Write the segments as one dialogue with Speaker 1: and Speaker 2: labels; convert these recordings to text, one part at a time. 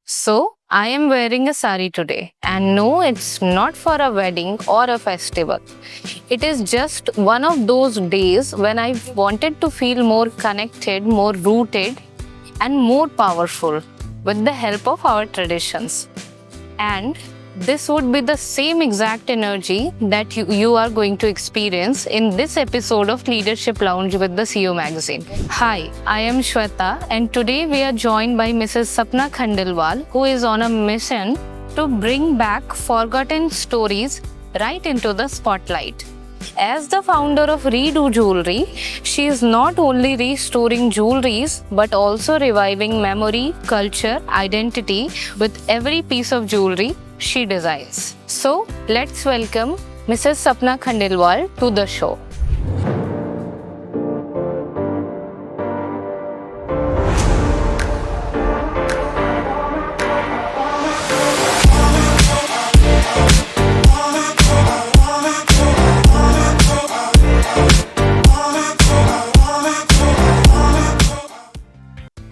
Speaker 1: So, I am wearing a sari today, and no, it's not for a wedding or a festival. It is just one of those days when I wanted to feel more connected, more rooted, and more powerful with the help of our traditions. And this would be the same exact energy that you are going to experience in this episode of Leadership Lounge with the CEO magazine. Hi, I am Shweta, and today we are joined by Mrs. Sapna Khandelwal, who is on a mission to bring back forgotten stories right into the spotlight. As the founder of Redo Jewelry, she is not only restoring jewelries but also reviving memory, culture, identity with every piece of jewelry she designs. So, let's welcome Mrs. Sapna Khandelwal to the show.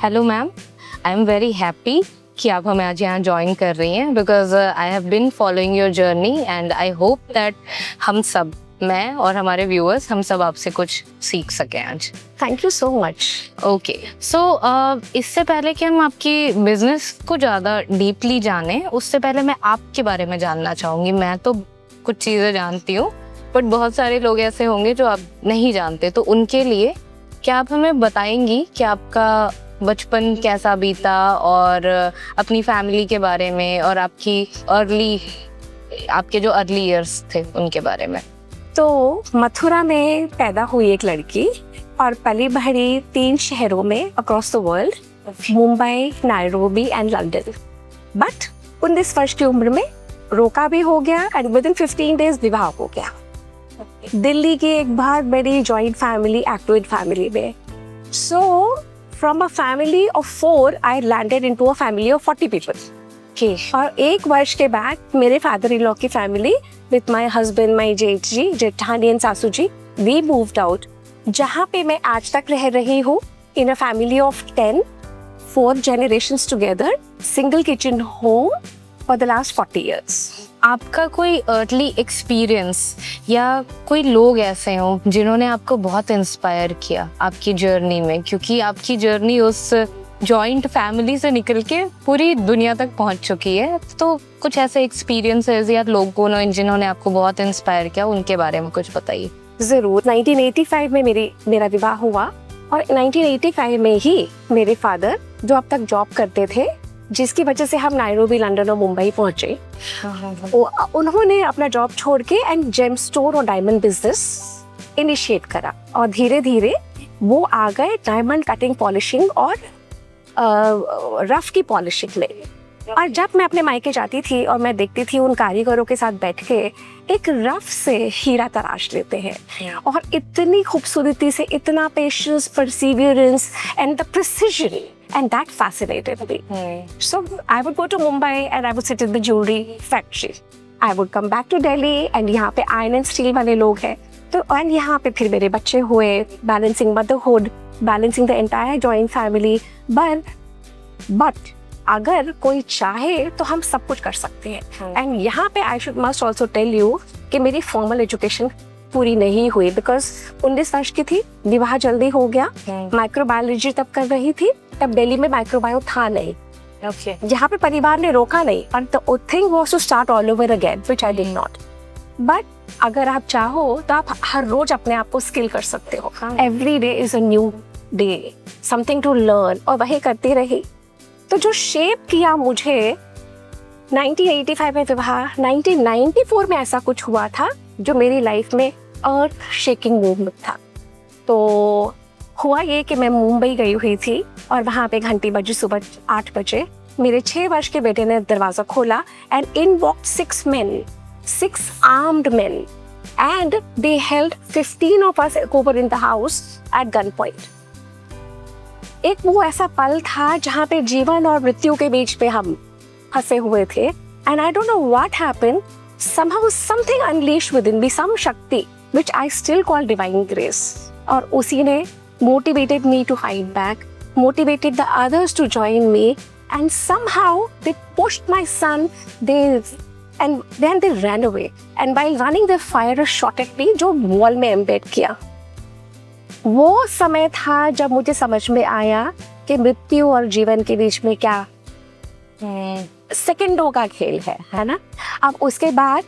Speaker 1: Hello ma'am, I am very happy कि आप हमें आज यहाँ join कर रही हैं because I have been following your journey and I hope that हम सब, मैं और हमारे व्यूअर्स, हम सब आपसे कुछ सीख सकें आज.
Speaker 2: Thank you so much.
Speaker 1: Okay, so इससे पहले कि हम आपकी बिजनेस को ज़्यादा डीपली जानें, उससे पहले मैं आपके बारे में जानना चाहूँगी. मैं तो कुछ चीज़ें जानती हूँ बट बहुत सारे लोग ऐसे होंगे जो आप नहीं जानते, तो उनके लिए क्या आप हमें बताएंगी कि आपका बचपन कैसा बीता और अपनी फैमिली के बारे में और आपके जो अर्ली इयर्स थे उनके बारे में.
Speaker 2: तो मथुरा में पैदा हुई एक लड़की और पली बढ़ी 3 शहरों में across the world, Mumbai, Nairobi and London. But 19 वर्ष की उम्र में रोका भी हो गया एंड विद इन 15 डेज विवाह हो गया. दिल्ली की एक बहुत बड़ी जॉइंट फैमिली, एक्टिवेट फैमिली में. सो from a family of 4, I landed into a family of 40 people.
Speaker 1: Okay.
Speaker 2: और 1 वर्ष के बाद मेरे फादर इन लॉ की family with my husband, my जेठ जी, जेठानी एंड सासू जी, we moved out. जहाँ पे मैं आज तक रह रही हूँ in a family of 10, 4 generations together, single kitchen home for the last 40 years.
Speaker 1: आपका कोई अर्ली एक्सपीरियंस या कोई लोग ऐसे हों जिन्होंने आपको बहुत इंस्पायर किया आपकी जर्नी में, क्योंकि आपकी जर्नी उस जॉइंट फैमिली से निकल के पूरी दुनिया तक पहुंच चुकी है, तो कुछ ऐसे एक्सपीरियंसेस या लोगों ने जिन्होंने आपको बहुत इंस्पायर किया, उनके बारे में कुछ बताइए.
Speaker 2: ज़रूर. 1985 में मेरा विवाह हुआ और 1985 में ही मेरे फादर, जो अब तक जॉब करते थे, जिसकी वजह से हम नायरोबी, लंदन और मुंबई पहुंचे, उन्होंने अपना जॉब छोड़ के एंड जेम स्टोर और डायमंड बिजनेस इनिशिएट करा और धीरे धीरे वो आ गए डायमंड कटिंग, पॉलिशिंग और रफ की पॉलिशिंग में. और जब मैं अपने मायके जाती थी और मैं देखती थी उन कारीगरों के साथ बैठ के एक रफ से हीरा तराश लेते हैं और इतनी खूबसूरती से, इतना patience, Perseverance and the precision, and that fascinated me. So I would go to Mumbai and I would sit in the jewelry factory. I would come back to Delhi and यहाँ पे iron and steel वाले लोग हैं, तो and यहाँ पे फिर मेरे बच्चे हुए, balancing motherhood, balancing the entire joint family. But अगर कोई चाहे तो हम सब कुछ कर सकते हैं. And यहाँ पे I must also tell you कि मेरी formal education पूरी नहीं हुई बिकॉज 19 वर्ष की थी, विवाह जल्दी हो गया. माइक्रोबायोलॉजी तब कर रही थी, तब दिल्ली में माइक्रोबायो था नहीं. यहाँ पे परिवार ने रोका नहीं और the thing was to start all over again, which I did not. But अगर आप चाहो तो आप हर रोज अपने आप को स्किल कर सकते हो. Every day is a new day, something to learn, और वही करती रही. तो जो शेप किया मुझे 1985 में विवाह, 1994 में ऐसा कुछ हुआ था जो मेरी लाइफ में अर्थ शेकिंग मूवमेंट था. तो हुआ ये कि मैं मुंबई गई हुई थी और वहाँ पे घंटी बजी सुबह 8 बजे. मेरे 6 वर्ष के बेटे ने दरवाजा खोला and in walked 6 men, 6 armed men, and they held 15 of us over in the house at gunpoint. एक वो ऐसा पल था जहाँ पे जीवन और मृत्यु के बीच पे हम फंसे हुए थे. And I don't know what happened. Somehow something unleashed within me, some शक्ति which I still call divine grace. और उसी ने motivated me to fight back, motivated the others to join me, and somehow they pushed my son. And then they ran away. And while running, they fired a shot at me, जो wall में embed किया. वो समय था जब मुझे समझ में आया कि मृत्यु और जीवन के बीच में क्या सेकंडों का खेल है ना. अब उसके बाद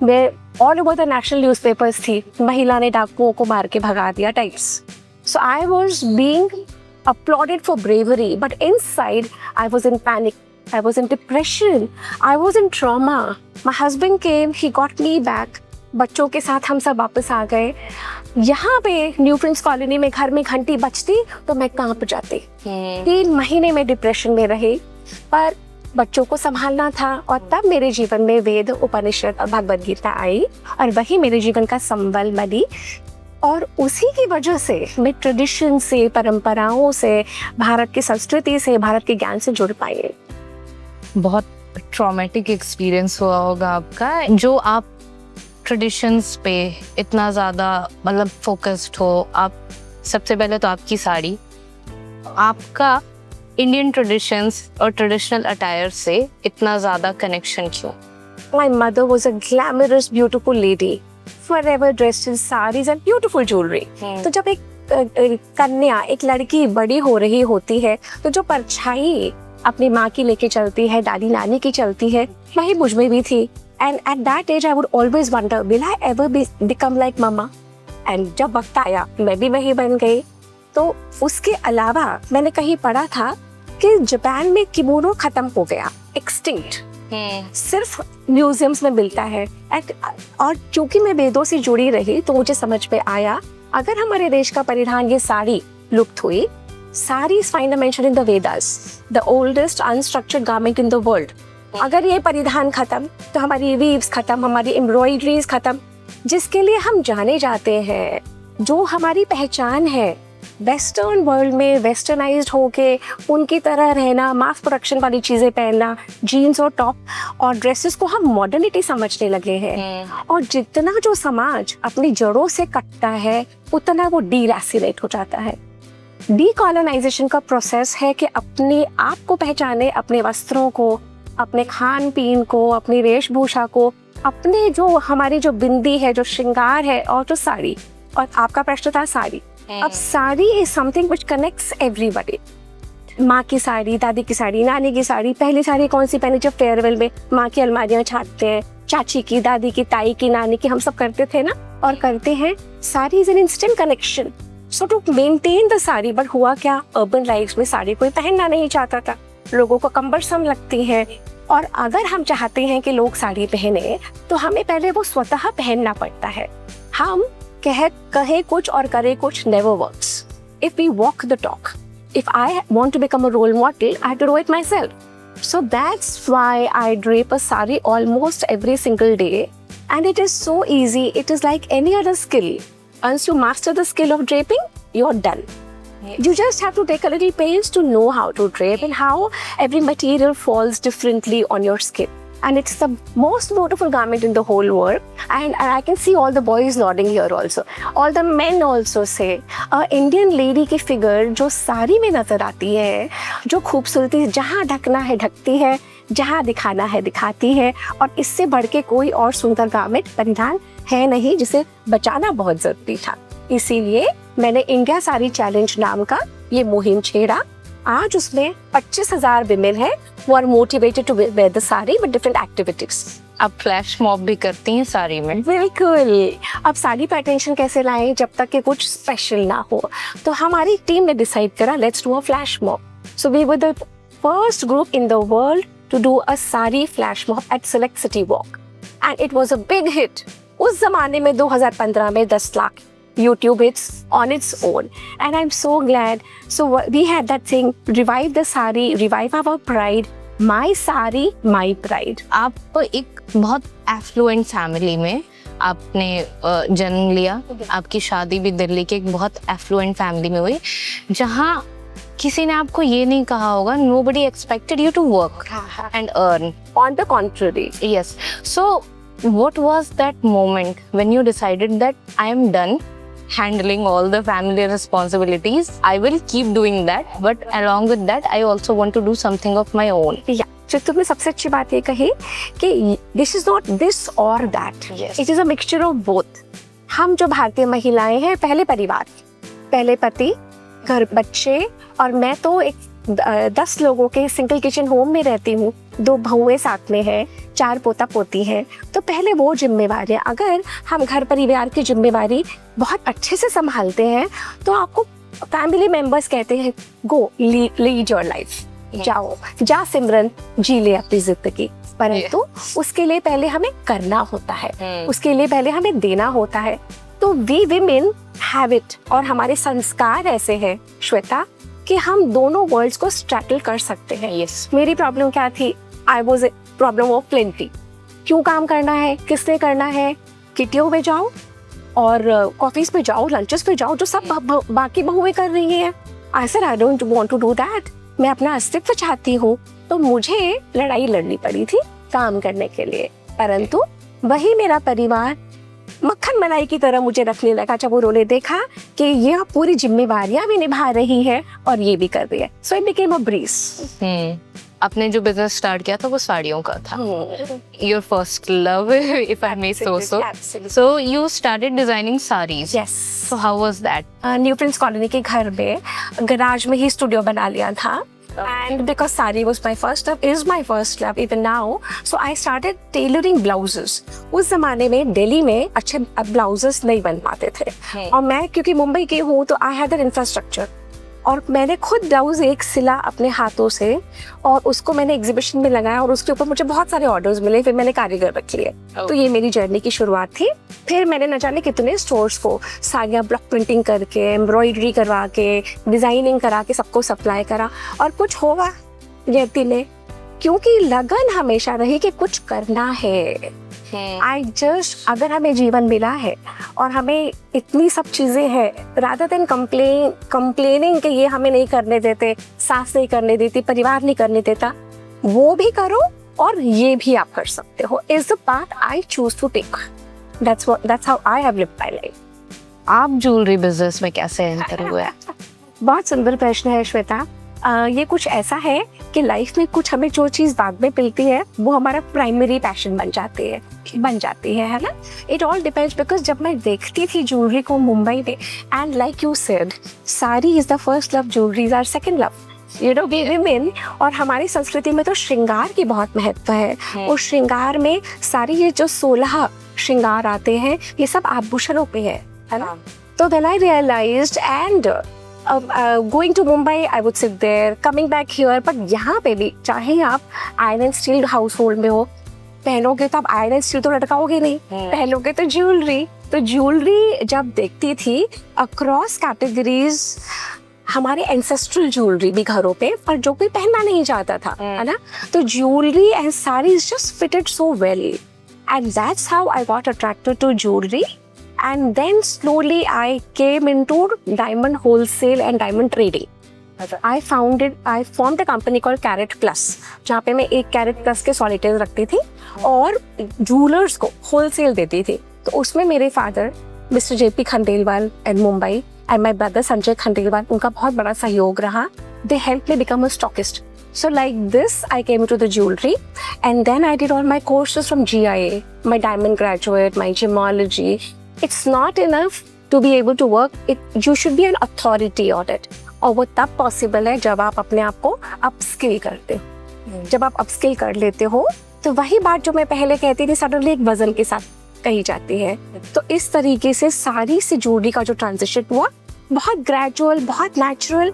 Speaker 2: मैं all over the national newspapers थी, महिला ने डाकुओं को मार के भगा दिया types. So I was being applauded for bravery, but inside I was in panic. I was in depression. I was in trauma. My husband came, he got me back. बच्चों के साथ हम सब वापस आ गए. यहाँ पे न्यू प्रिंस कॉलोनी में घर में घंटी बजती तो मैं कांप जाती. 3 महीने में डिप्रेशन में रही, पर बच्चों को संभालना था. और तब मेरे जीवन में वेद, उपनिषद और भगवद गीता आई और वही मेरे जीवन का संबल बनी. और उसी की वजह से मैं ट्रेडिशन से, परंपराओं से, भारत की संस्कृति से, भारत के ज्ञान से जुड़ पाई.
Speaker 1: बहुत ट्रॉमेटिक एक्सपीरियंस हुआ होगा आपका, जो आप ट्रेडिशंस पे इतना ज़्यादा मतलब फोकस्ड हो. आप सबसे पहले तो आपकी साड़ी, आपका इंडियन ट्रेडिशंस और ट्रेडिशनल अटायर से इतना ज़्यादा कनेक्शन क्यों?
Speaker 2: My mother was a glamorous, beautiful lady, forever dressed in sarees and beautiful jewelry. तो जब एक कन्या, एक लड़की बड़ी हो रही होती है, तो जो परछाई अपनी माँ की लेके चलती है, दादी नानी की चलती है, वही मुझ में भी थी. And at that age I would always wonder, will I ever become like mama? And जब वक्त आया मैं भी वही बन गई. तो उसके अलावा मैंने कहीं पढ़ा था कि जापान में किमोनो खत्म हो गया, एक्सटिंक्ट. सिर्फ म्यूजियम्स में मिलता है. और क्योंकि मैं वेदों से जुड़ी रही तो मुझे समझ में आया, अगर हमारे देश का परिधान ये साड़ी लुप्त हुई, sarees find a mention in the Vedas, the oldest unstructured garment in the world. अगर ये परिधान खत्म तो हमारी वीव्स खत्म, हमारी एम्ब्रॉयडरीज खत्म, जिसके लिए हम जाने जाते हैं, जो हमारी पहचान है. वेस्टर्न वर्ल्ड में वेस्टर्नाइज्ड होके उनकी तरह रहना, मास प्रोडक्शन वाली चीज़ें पहनना, जीन्स और टॉप और ड्रेसेस को हम मॉडर्निटी समझने लगे हैं. और जितना जो समाज अपनी जड़ों से कटता है उतना वो डीरैसिनेट हो जाता है. डीकॉलोनाइजेशन का प्रोसेस है कि अपने आप को पहचाने, अपने वस्त्रों को, अपने खान पीन को, अपनी वेशभूषा को, अपने जो हमारी जो बिंदी है, जो श्रृंगार है, और जो साड़ी. और आपका प्रश्न था साड़ी. अब sari is something which connects everybody. माँ की साड़ी, दादी की साड़ी, नानी की साड़ी. पहली साड़ी कौन सी पहनी? जब फेयरवेल में माँ की अलमारियाँ छाटते हैं, चाची की, दादी की, ताई की, नानी की, हम सब करते थे ना और करते हैं. Sari is an instant connection. So to maintain the sari, but हुआ क्या, अर्बन लाइफ में साड़ी कोई पहनना नहीं चाहता था, लोगों को कम्बरसम लगती है. और अगर हम चाहते हैं कि लोग साड़ी पहने तो हमें पहले वो स्वतः पहनना पड़ता है. हम कहे कुछ और करे कुछ never works. If we walk the talk, if I want to become a role model, I have to do it myself. So that's why I drape a sari almost every single day, and it is so easy. It is like any other skill. Once you master the skill of draping, you're done. Yes. You just have to take a little pains to know how to drape and how every material falls differently on your skin. And it's the most beautiful garment in the whole world. And I can see all the boys nodding here also. All the men also say, Indian lady की figure जो साड़ी में नजर आती है, जो खूबसूरती जहाँ ढकना है ढकती है, जहाँ दिखाना है दिखाती है, और इससे बढ़ के कोई और सुंदर गारमेंट परिधान है नहीं जिसे बचाना बहुत जरूरी था. इसीलिए मैंने इंडिया साड़ी चैलेंज नाम का ये मुहिम छेड़ा. आज उसमें 25,000 विमेन है who are motivated to wear the saree with different activities.
Speaker 1: आप फ्लैश मॉब भी करती हैं साड़ी में?
Speaker 2: बिल्कुल. अब साड़ी पे अटेंशन कैसे लाएं जब तक कि कुछ स्पेशल ना हो, तो हमारी टीम ने डिसाइड करा, let's do a flash mob. So we were the first group in the world to do a sari flash mob at Select City Walk, and it was a big hit. उस जमाने में 2015 में 10 lakh YouTube hits on its own, and I'm so glad. So we had that thing, revive the sari, revive our pride, my sari, my pride.
Speaker 1: आप एक बहुत effluent family में आपने जन्म लिया. आपकी शादी भी दिल्ली के एक बहुत एफ्लुएंट फैमिली में हुई, जहाँ किसी ने आपको ये नहीं कहा होगा, nobody expected you to work and earn.
Speaker 2: On the contrary.
Speaker 1: Yes. So what was that moment when you decided that I am done? handling all the family responsibilities. I will keep doing that, but along with that, I also want to do something of my own.
Speaker 2: या जो तुमने सबसे अच्छी बात ये कही कि this is not this और that,
Speaker 1: Yes.
Speaker 2: It is a mixture of both. हम जो भारतीय महिलाएं हैं, पहले परिवार, पहले पति, घर, बच्चे, और मैं तो एक 10 लोगों के सिंगल किचन होम में रहती हूँ. 2 बहुएं साथ में हैं, 4 पोता पोती हैं. तो पहले वो जिम्मेवारी है. अगर हम घर परिवार की जिम्मेवारी बहुत अच्छे से संभालते हैं तो आपको फैमिली मेंबर्स कहते हैं गो लीड योर लाइफ, जाओ जा सिमरन, जी ले अपनी जिंदगी. परंतु उसके लिए पहले हमें करना होता है, उसके लिए पहले हमें देना होता है. तो वी विमेन हैव इट, और हमारे संस्कार ऐसे हैं श्वेता कि हम दोनों वर्ल्ड्स को स्ट्रैटल कर सकते हैं.
Speaker 1: Yes.
Speaker 2: मेरी प्रॉब्लम क्या थी? I was a problem of plenty. क्यों काम करना है, किसने करना है? किटियों में जाओ और ऑफिस पे जाओ, लंचेस पे जाओ, जो सब बाकी बहुएं कर रही हैं. I said I don't want to do that. मैं अपना अस्तित्व चाहती हूँ. तो मुझे लड़ाई लड़नी पड़ी थी काम करने के लिए. परंतु वही मेरा परिवार मक्खन मलाई की तरह मुझे रखने लगा जब उन्होंने देखा कि ये पूरी जिम्मेवारियां भी निभा रही है और ये भी कर रही है. So it became a breeze.
Speaker 1: आपने जो बिजनेस स्टार्ट किया था वो साड़ियों का था. Your first love, if I may so. So you started designing sarees.
Speaker 2: Yes.
Speaker 1: So how was that?
Speaker 2: New Prince colony के घर में गराज में ही स्टूडियो बना लिया था. And because sari was my first love, is my first love even now, so I started tailoring blouses. उस जमाने में दिल्ली में अच्छे ब्लाउजेस नहीं बन पाते थे, और मैं क्योंकि मुंबई की हूँ तो आई हैड दैट इंफ्रास्ट्रक्चर, और मैंने खुद ब्लाउज एक सिला अपने हाथों से और उसको मैंने एग्जीबिशन में लगाया और उसके ऊपर मुझे बहुत सारे ऑर्डर्स मिले. फिर मैंने कारीगर रख लिए. तो ये मेरी जर्नी की शुरुआत थी. फिर मैंने न जाने कितने स्टोर्स को साड़ियाँ ब्लॉक प्रिंटिंग करके, एम्ब्रॉयडरी करवा के, डिजाइनिंग करा के सबको सप्लाई करा. और कुछ होगा जयती ने, क्योंकि लगन हमेशा रही कि कुछ करना है. अगर हमें जीवन मिला है और हमें इतनी सब चीजें हैं, रादर देन कंप्लेनिंग कि ये हमें नहीं करने देते, सास नहीं करने देती, परिवार नहीं करने देता, वो भी करो और ये भी आप कर सकते हो. Is the path I choose to take. That's how I have lived my life.
Speaker 1: आप ज्वेलरी बिजनेस में कैसे एंटर हुए?
Speaker 2: बहुत सुंदर प्रश्न है श्वेता. ये कुछ ऐसा है कि लाइफ में कुछ हमें जो चीज़ बाद में मिलती है वो हमारा प्राइमरी पैशन बन जाती है ना. इट ऑल डिपेंड्स, बिकॉज जब मैं देखती थी ज्वेलरी को मुंबई में, and like you said, sari is the first love, jewellery is our second love. You know we women, और हमारी संस्कृति में तो श्रृंगार की बहुत महत्व है. और श्रृंगार में सारी ये जो 16 श्रृंगार आते हैं ये सब आभूषणों पे है ना. तो when I realised and going to Mumbai, I would sit there, coming back here. but यहाँ पे भी चाहे आप iron and steel house hold में हो, पहनोगे तो आप आयरन एंड स्टील तो लटकाओगे नहीं, पहनोगे तो ज्वेलरी. तो ज्वेलरी जब देखती थी अक्रॉस कैटेगरीज, हमारे एंसेस्ट्रल ज्वेलरी भी घरों पे, पर जो कोई पहनना नहीं चाहता था, है ना. तो jewellery and saris just fitted so well, and that's how I got attracted to jewellery. And then slowly I came into diamond wholesale and diamond trading. I formed a company called Carat Plus, जहाँ पे मैं 1 carat plus के सॉलिटेज रखती थी और jewellers को wholesale देती थी. तो उसमें मेरे father mister JP Khandelwal and Mumbai and my brother Sanjay Khandelwal, उनका बहुत बड़ा सहयोग रहा. They helped me become a stockist. So like this, I came into the jewelry, and then I did all my courses from GIA, my diamond graduate, my gemology. It's not enough to be able to work. You should be an authority on it. और वो तब possible है जब आप अपने आप को upskill करते हो. जब आप अपस्किल कर लेते हो तो वही बात जो मैं पहले कहती थी सडनली एक वजन के साथ कही जाती है. तो इस तरीके से साड़ी से ज्वेलरी का जो ट्रांजिशन हुआ, बहुत ग्रेजुअल, बहुत नेचुरल,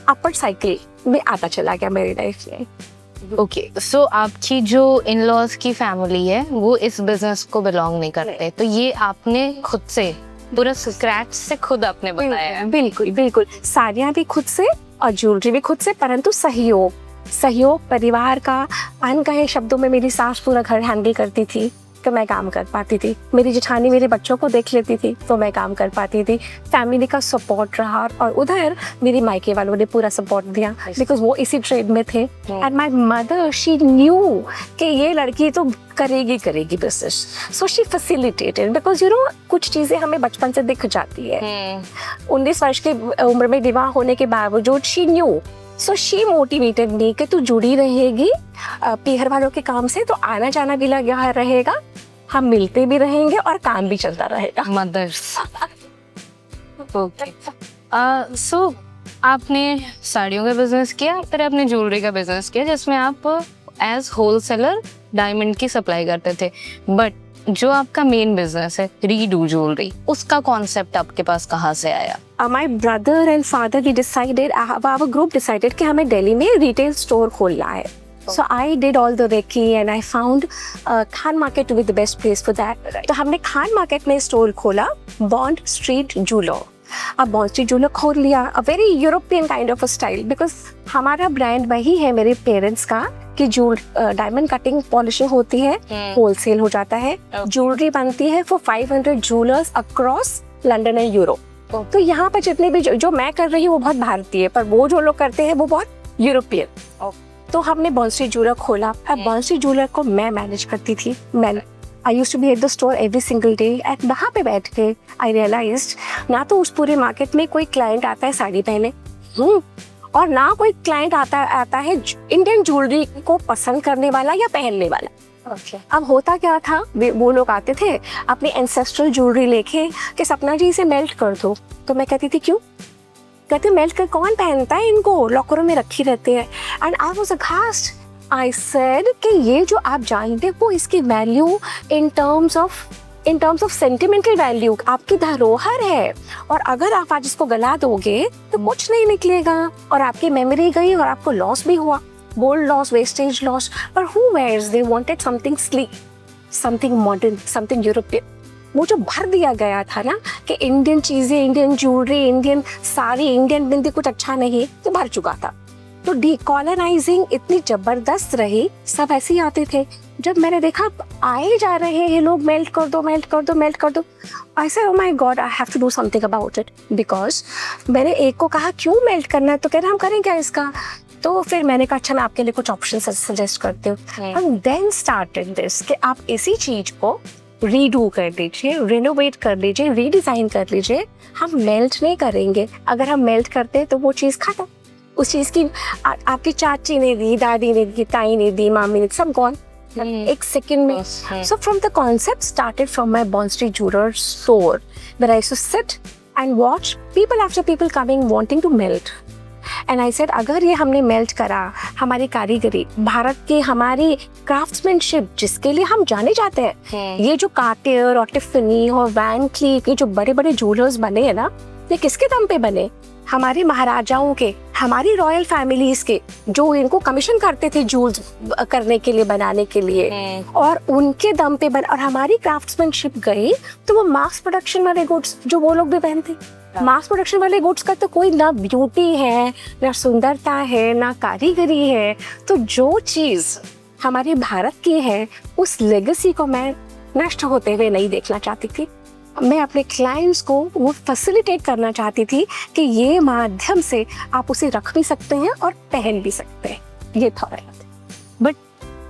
Speaker 2: अपर साइकिल में आता चला गया मेरी लाइफ में.
Speaker 1: ओके, सो आपकी जो इन लॉज की फैमिली है वो इस बिजनेस को बिलोंग नहीं करते, तो ये आपने खुद से पूरा स्क्रैच से खुद आपने बनाया है?
Speaker 2: बिल्कुल बिल्कुल. साड़ियाँ भी खुद से और ज्वेलरी भी खुद से, परंतु सहयोग परिवार का. अनकहे शब्दों में मेरी सास पूरा घर हैंडल करती थी, तो मैं काम कर पाती थी, मेरी जेठानी मेरे बच्चों को देख लेती थी तो मैं काम कर पाती थी, फैमिली का सपोर्ट रहा, और उधर मेरी मायके वालों ने पूरा सपोर्ट दिया बिकॉज वो इसी ट्रेड में थे। And my mother she knew कि ये लड़की तो करेगी business, so she facilitated because you know कुछ चीज़ें हमें बचपन से दिख जाती है। 19 वर्ष की उम्र में विवाह होने के बावजूद she knew, so she motivated me कि तू जुड़ी रहेगी पीहर वालों के काम से, तो आना जाना भी लगा रहेगा, हम मिलते भी रहेंगे और काम भी चलता रहेगा।
Speaker 1: मदर्स। ओके, सो आपने साड़ियों का बिजनेस किया, फिर आपने ज्वेलरी का बिजनेस किया जिसमें आप एज होलसेलर डायमंड की सप्लाई करते थे, बट जो आपका मेन बिजनेस है रीडू ज्वेलरी, उसका कॉन्सेप्ट आपके पास कहाँ से आया?
Speaker 2: My brother and father we decided, our group decided कि हमें दिल्ली में रिटेल स्टोर खोलना है। So I did all the recce and I found Khan market to be the best place for that. तो हमने खान मार्केट में स्टोर खोला, बॉन्ड स्ट्रीट जूलर। अब बॉन्ड स्ट्रीट जूलर खोल लिया, a very European kind of a style, because हमारा brand वही है मेरे पेरेंट्स का कि डायमंड कटिंग पॉलिशिंग होती है, होलसेल हो जाता है, ज्वेलरी बनती है for 500 jewellers across London and Europe. तो यहाँ पर जितने भी जो मैं कर रही हूँ वो बहुत भारतीय, पर वो जो लोग करते हैं वो बहुत यूरोपियन। तो हमने बॉन्ड स्ट्रीट जूलर खोला। अब बॉन्ड स्ट्रीट जूलर को मैं मैनेज करती थी। मैं I used to be at the store every single day, and वहाँ पे बैठ के आई रियलाइज्ड ना तो उस पूरे मार्केट में कोई क्लाइंट आता है साड़ी पहने, और ना कोई क्लाइंट आता है इंडियन ज्वेलरी को पसंद करने वाला या पहनने वाला। अब होता क्या था, वो लोग आते थे अपनी एंसेस्ट्रल ज्वेलरी लेके कि सपना जी इसे मेल्ट कर दो, तो मैं कहती थी क्यों? कहते मेल्ट कर कौन पहनता है, इनको लॉकरों में रखी रहते हैं। And I was अघास्ट, I said कि ये जो आप जानते वो इसकी value in terms of sentimental value आपकी धरोहर है, और अगर आप आज इसको गला दोगे तो कुछ नहीं निकलेगा, और आपकी मेमोरी गई और आपको लॉस भी हुआ, गोल्ड लॉस, वेस्टेज लॉस। पर who wears, they wanted something sleek, something modern, something European. वो जो भर दिया गया था ना कि इंडियन चीजें, Indian jewellery, Indian sari, Indian bindi कुछ अच्छा नहीं, तो भर चुका था। तो डीकॉलोनाइजिंग इतनी जबरदस्त रही, सब ऐसे ही आते थे। जब मैंने देखा आए जा रहे हैं ये लोग, मेल्ट कर दो, मेल्ट कर दो, मेल्ट कर दो, I said oh my God, I have to do something about it. Because मैंने एक को कहा क्यों मेल्ट करना है, तो कह रहे हम करें क्या इसका। तो फिर मैंने कहा अच्छा मैं आपके लिए कुछ ऑप्शन सजेस्ट करती हूँ। एंड देन स्टार्टेड दिस कि आप इसी चीज को रीडू कर लीजिए, रिनोवेट कर लीजिए, रीडिजाइन कर लीजिए। हम मेल्ट नहीं करेंगे, अगर हम मेल्ट करते हैं तो वो चीज़ खत्म। उस चीज़ की आपकी चाची ने दी, दादी ने दी, ताई ने दी, मामी ने, सब गॉन एक सेकंड में। So from the concept started from my Bond Street jeweller store, where I used to sit and watch people after people coming wanting to melt. And I said अगर ये हमने मेल्ट करा, हमारी कारीगरी, भारत की हमारी क्राफ्ट्समैनशिप जिसके लिए हम जाने जाते हैं, ये जो कार्टियर और टिफनी और वैन क्लीफ, ये जो बड़े बड़े जूलर्स बने हैं ना, ये किसके दम पे बने? हमारे महाराजाओं के, हमारी रॉयल फैमिलीज के, जो इनको कमीशन करते थे जूल्स करने के लिए, बनाने के लिए, और उनके दम पे और हमारी क्राफ्ट्समैनशिप गई तो वो मास प्रोडक्शन वाले गुड्स जो वो लोग भी पहनते। मास प्रोडक्शन वाले गुड्स का तो कोई ना ब्यूटी है, ना सुंदरता है, ना कारीगरी है। तो जो चीज़ हमारे भारत की है उस लेगेसी को मैं नष्ट होते हुए नहीं देखना चाहती थी। मैं अपने क्लाइंट्स को वो फैसिलिटेट करना चाहती थी कि ये माध्यम से आप उसे रख भी सकते हैं और पहन भी सकते हैं। ये था।
Speaker 1: बट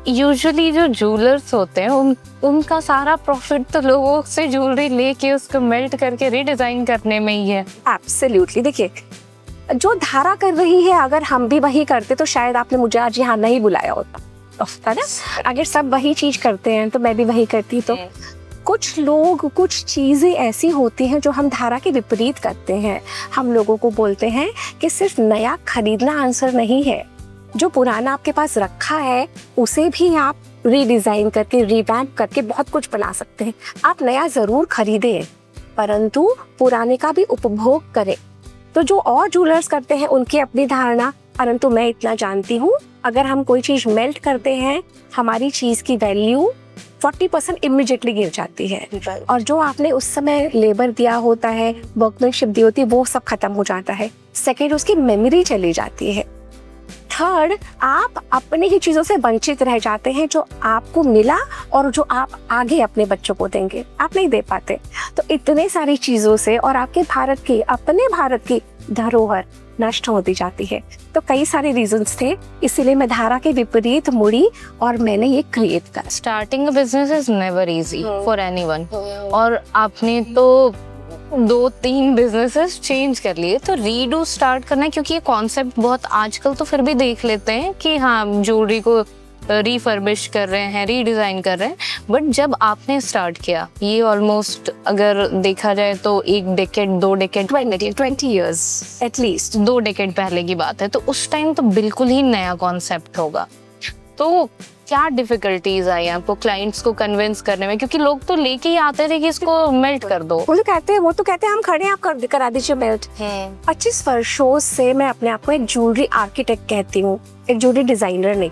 Speaker 1: यूजुअली जो जूलर्स होते हैं उनका सारा प्रॉफिट तो लोगों से ज्वेलरी लेके उसको मेल्ट करके रीडिजाइन करने में ही है।
Speaker 2: एब्सोल्युटली। देखिए जो धारा कर रही है, अगर हम भी वही करते तो शायद आपने मुझे आज यहाँ नहीं बुलाया होता ना। अगर सब वही चीज करते हैं तो मैं भी वही करती। तो कुछ लोग, कुछ चीज़ें ऐसी होती हैं जो हम धारा के विपरीत करते हैं। हम लोगों को बोलते हैं कि सिर्फ नया खरीदना आंसर नहीं है, जो पुराना आपके पास रखा है उसे भी आप रीडिज़ाइन करके, रिवैम्प करके बहुत कुछ बना सकते हैं। आप नया ज़रूर खरीदें परंतु पुराने का भी उपभोग करें। तो जो और जूलर्स करते हैं उनकी अपनी धारणा, परंतु मैं इतना जानती हूँ अगर हम कोई चीज़ मेल्ट करते हैं, हमारी चीज़ की वैल्यू 40% इमीडिएटली गिर जाती है, और जो आपने उस समय लेबर दिया होता है, वर्कमैनशिप दी होती है, वो सब खत्म हो जाता है। सेकेंड, उसकी मेमोरी चली जाती है। थर्ड, आप अपनी ही चीजों से वंचित रह जाते हैं जो आपको मिला और जो आप आगे अपने बच्चों को देंगे, आप नहीं दे पाते। तो इतने सारी चीजों से और आपके अपने भारत की धरोहर नष्ट होती जाती है। तो कई सारे रीजंस थे, इसीलिए मैं धारा के विपरीत मुड़ी और मैंने ये क्रिएट करा।
Speaker 1: Starting a business is never easy for anyone, और आपने तो 2-3 बिजनेसेस चेंज कर लिए। तो रीडू स्टार्ट करना है, क्योंकि ये कॉन्सेप्ट बहुत आजकल तो फिर भी देख लेते हैं कि हाँ ज्वेलरी को रिफर्बिश कर रहे हैं, रीडिजाइन कर रहे हैं, बट जब आपने स्टार्ट किया ये ऑलमोस्ट अगर देखा जाए तो 1 decade 2 decade
Speaker 2: 20 years at least
Speaker 1: 2 decade पहले की बात है, तो उस टाइम तो बिल्कुल ही नया कॉन्सेप्ट होगा। तो क्या डिफिकल्टीज आई आपको क्लाइंट्स को कन्विंस करने में, क्योंकि लोग तो लेके ही आते थे कि इसको मेल्ट कर दो।
Speaker 2: वो तो कहते हैं हम खड़े हैं, आप करा दीजिए मेल्ट। 25 वर्षों से मैं अपने आप को एक ज्वेलरी आर्किटेक्ट कहती हूँ, एक ज्वेलरी डिजाइनर नहीं।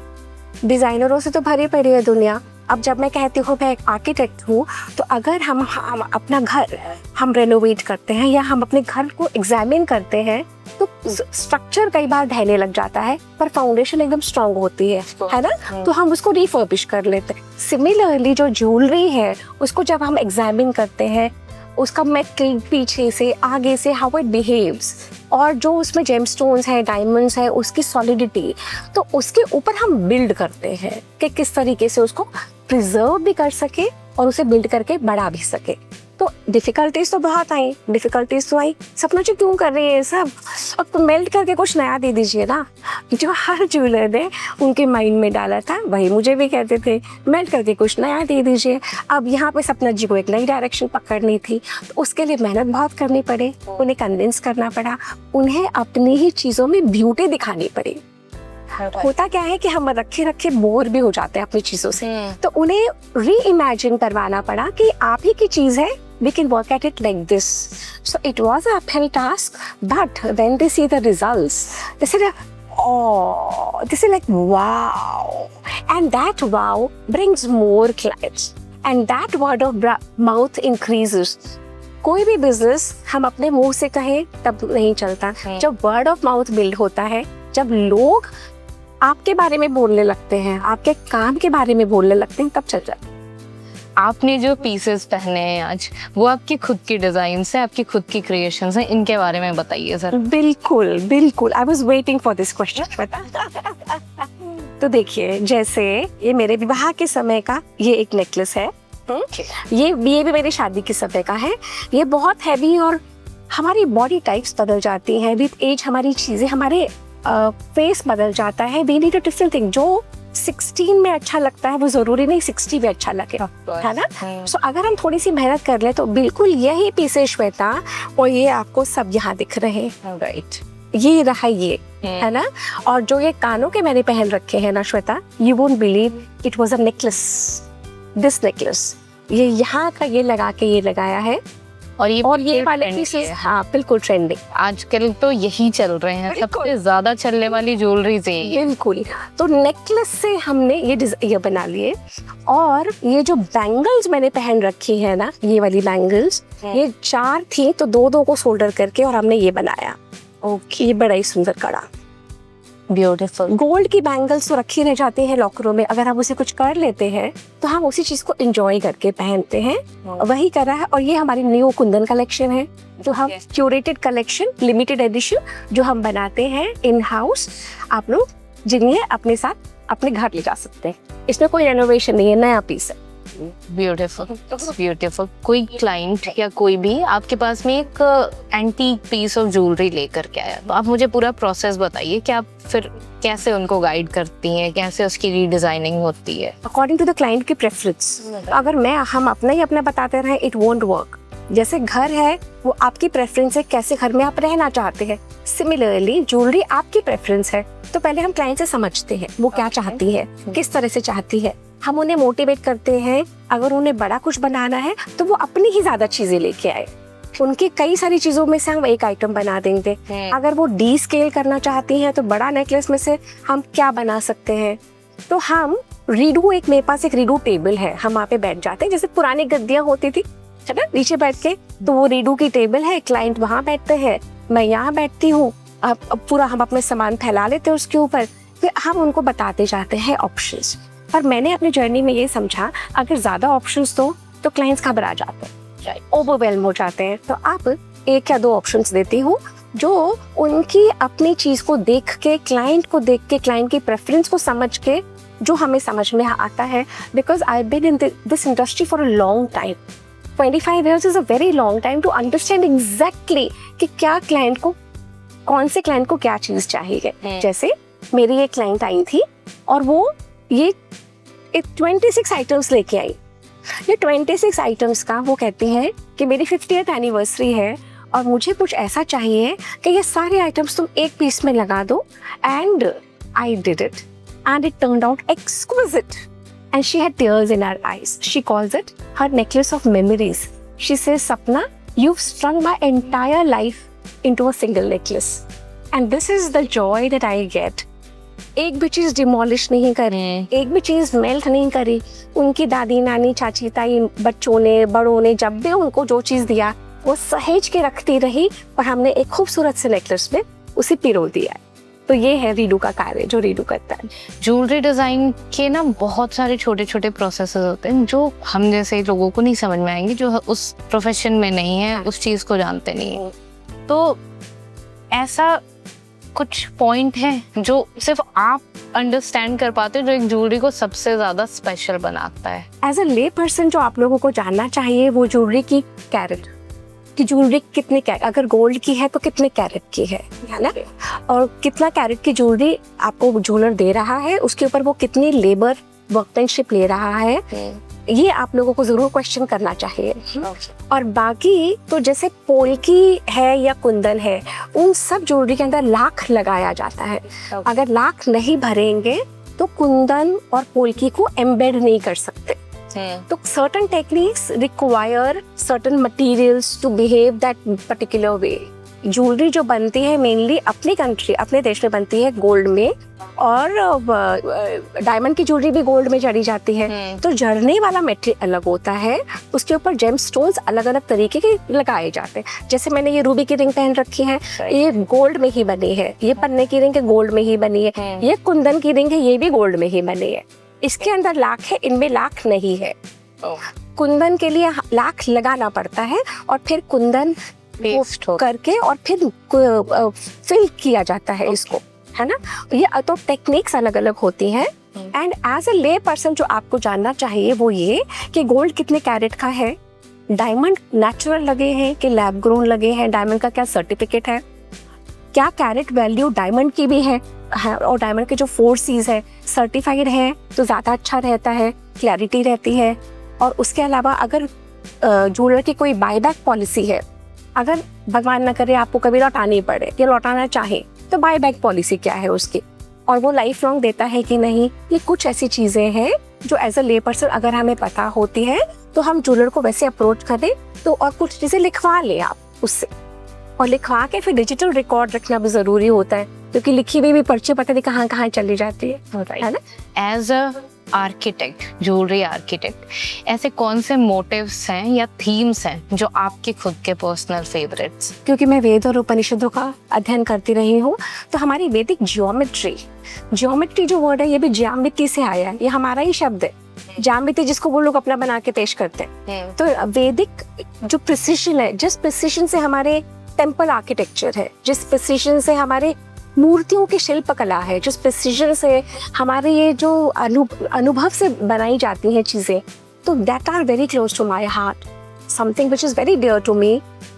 Speaker 2: डिजाइनरों से तो भरी पड़ी है दुनिया। अब जब मैं कहती हूँ मैं एक आर्किटेक्ट हूँ, तो अगर हम अपना घर हम रेनोवेट करते हैं या हम अपने घर को एग्जामिन करते हैं तो स्ट्रक्चर कई बार ढहने लग जाता है, पर फाउंडेशन एकदम स्ट्रांग होती है ना, तो हम उसको रिफर्बिश कर लेते हैं। सिमिलरली जो ज्वेलरी है उसको जब हम एग्जामिन करते हैं, उसका मेटल पीछे से आगे से हाउ इट बिहेव्स, और जो उसमें जेमस्टोन्स है, डायमंड्स है, उसकी सॉलिडिटी, तो उसके ऊपर हम बिल्ड करते हैं कि किस तरीके से उसको प्रिजर्व भी कर सके और उसे बिल्ड करके बढ़ा भी सके। तो डिफिकल्टीज तो बहुत आई, सपना जी क्यों कर रही है ये सब, अब तो मेल्ट करके कुछ नया दे दीजिए ना। जो हर ज्वेलर ने उनके माइंड में डाला था वही मुझे भी कहते थे, मेल्ट करके कुछ नया दे दीजिए। अब यहाँ पे सपना जी को एक नई डायरेक्शन पकड़नी थी, तो उसके लिए मेहनत बहुत करनी पड़ी, उन्हें कन्विंस करना पड़ा, उन्हें अपनी ही चीज़ों में ब्यूटी दिखानी पड़ी। होता क्या है कि हम रखे बोर भी हो जाते हैं अपनी चीजों से, तो उन्हें री इमेजिन करवाना पड़ा कि आप ही की चीज है, we can work at it like this. So it was an uphill task, but when they see the results, they said, oh, this is like wow, and that wow brings more clients, and that word of mouth increases. कोई भी business हम अपने मुंह से कहें तब नहीं चलता, जब वर्ड ऑफ माउथ बिल्ड होता है, जब लोग आपके बारे में बोलने लगते हैं, आपके काम के बारे में बोलने लगते हैं, तब चल जाता है।
Speaker 1: आपने जो पीसेस पहने हैं आज, वो आपकी खुद की डिजाइन है, आपकी खुद की क्रिएशंस हैं, इनके बारे में बताइए सर।
Speaker 2: बिल्कुल I was waiting for this question. तो देखिए, जैसे ये मेरे विवाह के समय का ये एक नेकलेस है, ये भी मेरी शादी के समय का है। ये बहुत हैवी, और हमारी बॉडी टाइप्स बदल जाती हैं विद एज, हमारी चीजें, हमारे फेस बदल जाता है। We need a different thing. जो 16 में अच्छा लगता है वो जरूरी नहीं 60 में अच्छा लगे, है ना। सो अगर हम थोड़ी सी मेहनत कर ले तो बिल्कुल यही पीसेस श्वेता, और ये आपको सब यहाँ दिख रहे हैं, राइट, ये रहा ये, है ना। और जो ये कानों के मैंने पहन रखे हैं ना Shweta, you won't believe, it was a necklace, this necklace, ये यहाँ का ये लगा के ये लगाया है, और ये वाले पीसेस, हाँ बिल्कुल ट्रेंडिंग,
Speaker 1: आजकल तो यही चल रहे हैं, सबसे ज्यादा चलने वाली ज्वेलरी से।
Speaker 2: बिल्कुल, तो नेकलेस से हमने ये बना लिए। और ये जो बैंगल्स मैंने पहन रखी है ना, ये वाली बैंगल्स, ये 4 थी, तो 2-2 को सोल्डर करके और हमने ये बनाया। ओके, ये बड़ा ही सुंदर कड़ा,
Speaker 1: ब्यूटीफुल।
Speaker 2: गोल्ड की बैंगल्स तो रखी रह जाती है लॉकरों में, अगर हम उसे कुछ कर लेते हैं तो हम उसी चीज को एंजॉय करके पहनते हैं, वही करा है। और ये हमारी न्यू कुंदन कलेक्शन है, जो हम क्यूरेटेड कलेक्शन, लिमिटेड एडिशन जो हम बनाते हैं इन हाउस, आप लोग जिन्हें अपने साथ अपने घर ले जा सकते हैं। इसमें कोई रेनोवेशन नहीं है, नया पीस है।
Speaker 1: ब्यूटीफुल। कोई क्लाइंट या कोई भी आपके पास में एक एंटीक पीस ऑफ ज्वेलरी लेकर के आया, तो आप मुझे पूरा प्रोसेस बताइए कि आप फिर कैसे उनको गाइड करती हैं, कैसे उसकी रीडिजाइनिंग होती है
Speaker 2: अकॉर्डिंग टू द क्लाइंट की प्रेफरेंस। अगर हम अपना बताते रहे, इट वोंट वर्क। जैसे घर है वो आपकी प्रेफरेंस है, कैसे घर में आप रहना चाहते हैं। सिमिलरली ज्वेलरी आपकी प्रेफरेंस है, तो पहले हम क्लाइंट से समझते हैं वो क्या चाहती है, किस तरह से चाहती है, हम उन्हें मोटिवेट करते हैं। अगर उन्हें बड़ा कुछ बनाना है तो वो अपनी ही ज्यादा चीजें लेके आए, उनकी कई सारी चीजों में से हम एक आइटम बना देंगे। अगर वो डी स्केल करना चाहती हैं तो बड़ा नेकलेस में से हम क्या बना सकते हैं, तो हम रीडू, एक मेरे पास एक रीडू टेबल है, हम वहाँ पे बैठ जाते हैं, जैसे पुरानी गद्दियां होती थी, है ना, नीचे बैठ के, तो वो रीडू की टेबल है, क्लाइंट वहाँ बैठते हैं, मैं यहाँ बैठती हूँ, अब पूरा हम अपने सामान फैला लेते हैं उसके ऊपर, फिर हम उनको बताते जाते हैं ऑप्शंस। पर मैंने अपनी जर्नी में ये समझा, अगर ज़्यादा ऑप्शंस दो तो क्लाइंट्स घबरा जाते हैं, ओवरवेल्म हो जाते हैं। तो अब एक या दो ऑप्शंस देती हूँ जो उनकी अपनी चीज़ को देख के, क्लाइंट को देख के, क्लाइंट की प्रेफरेंस को समझ के जो हमें समझ में आता है। Because I been in this industry for a long time. 25 years is a very long time to understand exactly कि क्या क्लाइंट को, कौन से क्लाइंट को क्या चीज़ चाहिए। जैसे मेरी एक क्लाइंट आई थी और वो ये 26 आइटम्स लेके आई। ये 26 आइटम्स का वो कहती हैं कि मेरी 50th एनिवर्सरी है और मुझे कुछ ऐसा चाहिए कि ये सारे आइटम्स तुम एक पीस में लगा दो। And I did it and it turned out exquisite and she had tears in her eyes. She calls it her necklace of memories. She says, Sapna, you've strung my entire life into a single necklace. And this is the joy that I get. एक भी चीज़ demolish नहीं करी, एक भी चीज़ melt नहीं करी। उनकी दादी, नानी, चाची, ताई, बच्चों ने, बड़ों ने जब भी उनको जो चीज़ दिया वो सहेज के रखती रही और हमने एक खूबसूरत से नेकलेस में उसे पिरो दिया। तो ये है रीडू का कार्य जो रीडू करता है।
Speaker 1: ज्वेलरी डिज़ाइन के ना बहुत सारे छोटे छोटे प्रोसेसेस होते हैं जो हम जैसे लोगों को नहीं समझ में आएंगे, जो उस प्रोफेशन में नहीं है, उस चीज़ को जानते नहीं है। तो ऐसा कुछ पॉइंट है जो सिर्फ आप अंडरस्टैंड कर पाते हो, जो एक ज्वेलरी को सबसे ज़्यादा स्पेशल बनाता है?
Speaker 2: एज अ ले पर्सन जो आप लोगों को जानना चाहिए वो ज्वेलरी की कैरेट, कि ज्वेलरी कितने कैरेट, अगर गोल्ड की है तो कितने कैरेट की है ना, और कितना कैरेट की ज्वेलरी आपको ज्वेलर दे रहा है, उसके ऊपर वो कितनी लेबर वर्कमैनशिप ले रहा है, ये आप लोगों को जरूर क्वेश्चन करना चाहिए। और बाकी तो जैसे पोल्की है या कुंदन है, उन सब ज्वेलरी के अंदर लाख लगाया जाता है। अगर लाख नहीं भरेंगे तो कुंदन और पोल्की को एम्बेड नहीं कर सकते। तो certain techniques require certain materials to behave that particular way. Jewellery जो बनती है मेनली अपनी कंट्री, अपने देश में बनती है गोल्ड में, और डायमंड की ज्वेलरी भी गोल्ड में जड़ी जाती है। तो जड़ने वाला मेटेरियल अलग होता है, उसके ऊपर जेम स्टोन्स अलग अलग तरीके के लगाए जाते हैं। जैसे मैंने ये रूबी की रिंग पहन रखी है, ये गोल्ड में ही बनी है। ये पन्ने की रिंग गोल्ड में ही बनी है। ये कुंदन की रिंग है, ये भी गोल्ड में ही बनी है। इसके अंदर लाख है, इनमें लाख नहीं है। कुंदन के लिए लाख लगाना पड़ता है और फिर कुंदन करके और फिर फिल किया जाता है इसको, है ना। ये तो टेक्निक्स अलग अलग होती हैं। एंड एज अ ले पर्सन जो आपको जानना चाहिए वो ये कि गोल्ड कितने कैरेट का है, डायमंड नेचुरल लगे हैं कि लैब ग्रोन लगे हैं, डायमंड का क्या सर्टिफिकेट है, क्या कैरेट वैल्यू डायमंड की भी है, और डायमंड के जो 4 C's है सर्टिफाइड है तो ज़्यादा अच्छा रहता है, क्लैरिटी रहती है। और उसके अलावा अगर ज्वेलर की कोई बायबैक पॉलिसी है, अगर भगवान न करे आपको कभी लौटानी पड़े या लौटाना चाहे तो बायबैक पॉलिसी क्या है उसकी, और वो लाइफ लॉन्ग देता है कि नहीं, ये कुछ ऐसी चीज़ें हैं जो एज अ ले पर्सन अगर हमें पता होती है तो हम ज्वेलर को वैसे अप्रोच करें। तो और कुछ चीज़ें लिखवा लें आप उससे, और लिखवा के फिर डिजिटल रिकॉर्ड रखना भी ज़रूरी होता है, क्योंकि लिखी हुई भी पर्ची पता नहीं कहाँ कहाँ चली जाती है ना।
Speaker 1: As a architect, jewellery architect, ऐसे कौन से मोटिव्स हैं या थीम्स हैं जो आपके खुद के पर्सनल फेवरेट्स?
Speaker 2: क्योंकि मैं वेद और उपनिषदों का अध्ययन करती रही हूँ, तो हमारी वैदिक जियोमेट्री जो वर्ड है ये भी ज्यामिति से आया है, ये हमारा ही शब्द है ज्यामिति, जिसको वो लोग अपना बना के पेश करते हैं। तो वैदिक जो प्रिसिशन है, जिस प्रिसिशन से हमारे टेम्पल आर्किटेक्चर है, जिस प्रिसिशन से हमारे मूर्तियों की शिल्प कला है, जिस प्रिसिजन से हमारे ये जो अनुभव से बनाई जाती हैं चीज़ें, तो that are very close to my heart, something which is very dear to me,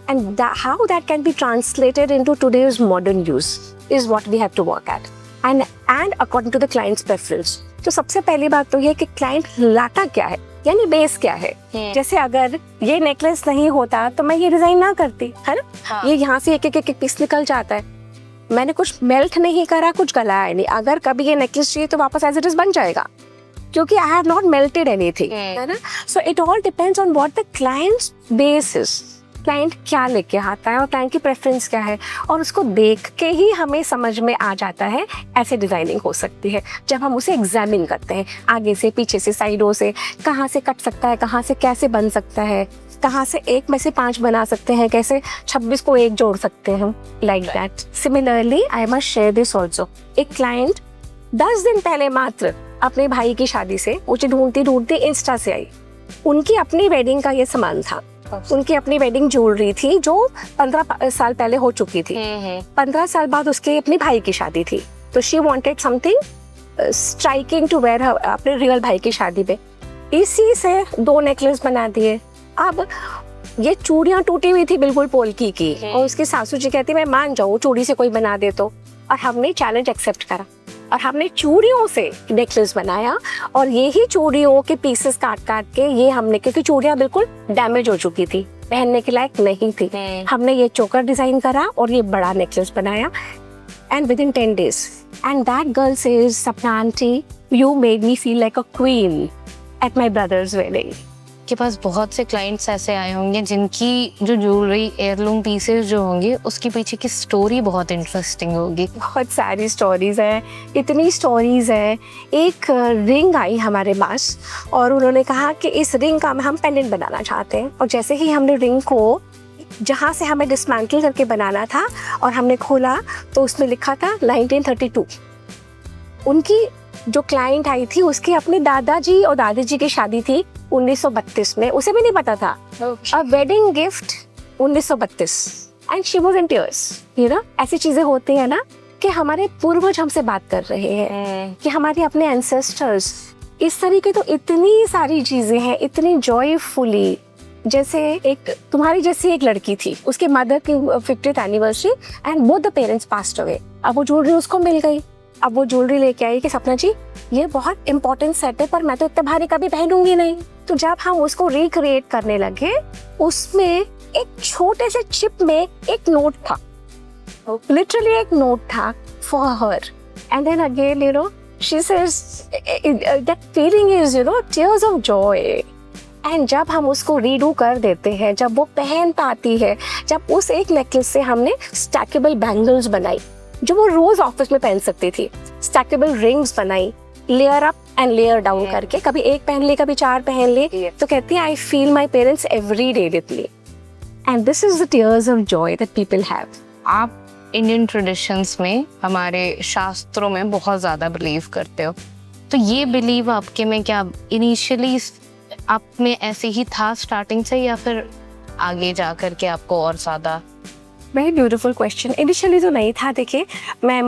Speaker 2: and how that can be translated into today's modern use is what we have to work at, and according to the client's preference. तो सबसे पहली बात तो ये कि client लाटा क्या है, यानी बेस क्या है। जैसे अगर ये नेकलेस नहीं होता तो मैं ये डिजाइन ना करती, है ना। ये यहाँ से एक एक पीस निकल जाता है, मैंने कुछ मेल्ट नहीं करा, कुछ गलाया नहीं। अगर कभी ये नेकलेस चाहिए तो वापस एज इट इज बन जाएगा, क्योंकि I have not melted anything, है ना। So it all depends on what the clients base is, client क्या लेके आता है और क्लाइंट की प्रेफरेंस क्या है, और उसको देख के ही हमें समझ में आ जाता है ऐसे डिजाइनिंग हो सकती है। जब हम उसे एग्जामिन करते हैं आगे से, पीछे से, साइडों से, कहाँ से कट सकता है, कहाँ से कैसे बन सकता है, कहाँ से एक में से 5 बना सकते हैं, कैसे 26 को एक जोड़ सकते हैं, like that. Similarly I must share this also. एक क्लाइंट 10 दिन पहले मात्र अपने भाई की शादी से मुझे ढूंढती ढूंढती इंस्टा से आई। उनकी अपनी वेडिंग का ये सामान था, उनकी अपनी वेडिंग ज्वेलरी थी जो 15 साल पहले हो चुकी थी। 15 साल बाद उसके अपने भाई की शादी थी, तो she wanted something striking to wear अपने रियल भाई की शादी पे। इसी से 2 नेकलेस बना दिए। अब ये चूड़ियां टूटी हुई थी बिल्कुल पोल्की की, और उसकी सासू जी कहती मैं मान जाऊं चूड़ी से कोई बना दे तो, और हमने चैलेंज एक्सेप्ट करा और हमने चूड़ियों से नेकलेस बनाया। और ये ही चूड़ियों के पीसेस काट काट के ये हमने, क्योंकि चूड़ियां बिल्कुल डैमेज हो चुकी थी, पहनने के लायक नहीं थी, हमने ये चोकर डिजाइन करा और ये बड़ा नेकलेस बनाया। And within 10 days and that girl says, Sapna aunty you made me feel like a queen at my brother's wedding.
Speaker 1: के पास बहुत से क्लाइंट्स ऐसे आए होंगे जिनकी जो ज्वेलरी एयरलूम पीसेस जो होंगे उसके पीछे की स्टोरी बहुत इंटरेस्टिंग होगी।
Speaker 2: बहुत सारी स्टोरीज हैं, इतनी स्टोरीज हैं। एक रिंग आई हमारे पास और उन्होंने कहा कि इस रिंग का हम पेंडेंट बनाना चाहते हैं, और जैसे ही हमने रिंग को जहाँ से हमें डिसमेंटल करके बनाना था और हमने खोला तो उसमें लिखा था 1932। उनकी जो क्लाइंट आई थी उसकी अपने दादाजी और दादी जी की शादी थी 1932 में, उसे भी नहीं पता था। A wedding gift 1932 and she was in tears. You know, ऐसी चीजें होती है ना कि हमारे पूर्वज हमसे बात कर रहे हैं, कि हमारे अपने एंसेस्टर्स। इस तरीके तो इतनी सारी चीजें हैं, इतनी जॉयफुली। जैसे एक तुम्हारी जैसी एक लड़की थी, उसके मदर की 50th anniversary and both the parents passed away. अब वो ज्वेलरी उसको मिल गई, अब वो ज्वेलरी लेके आई कि सपना जी ये बहुत इंपॉर्टेंट सेट है पर मैं तो इतना भारी कभी पहनूंगी नहीं। तो जब हम उसको रिक्रिएट करने लगे, उसमें एक छोटे से चिप में एक नोट था, लिटरली एक नोट था for her. And then again you know she says that feeling is you know tears of joy. And जब हम उसको रीडू कर देते हैं, जब वो पहन पाती है, जब उस एक नेकलेस से हमने स्टैकेबल बैंगल्स बनाई जो वो रोज ऑफिस में पहन सकती थी, स्टैकेबल रिंग्स बनाई, layer up and layer down करके, कभी एक पहन ली कभी 4 पहन ली, तो कहती है I feel my parents every day with me. And this is the tears of Joy that people have.
Speaker 1: आप इंडियन ट्रेडिशंस में, हमारे शास्त्रों में बहुत ज़्यादा बिलीव करते हो, तो ये बिलीव आपके में क्या इनिशियली आप में ऐसे ही था स्टार्टिंग से, या फिर आगे जा कर के आपको और ज़्यादा?
Speaker 2: Very beautiful question. इनिशियली तो नहीं था। देखिए, मैं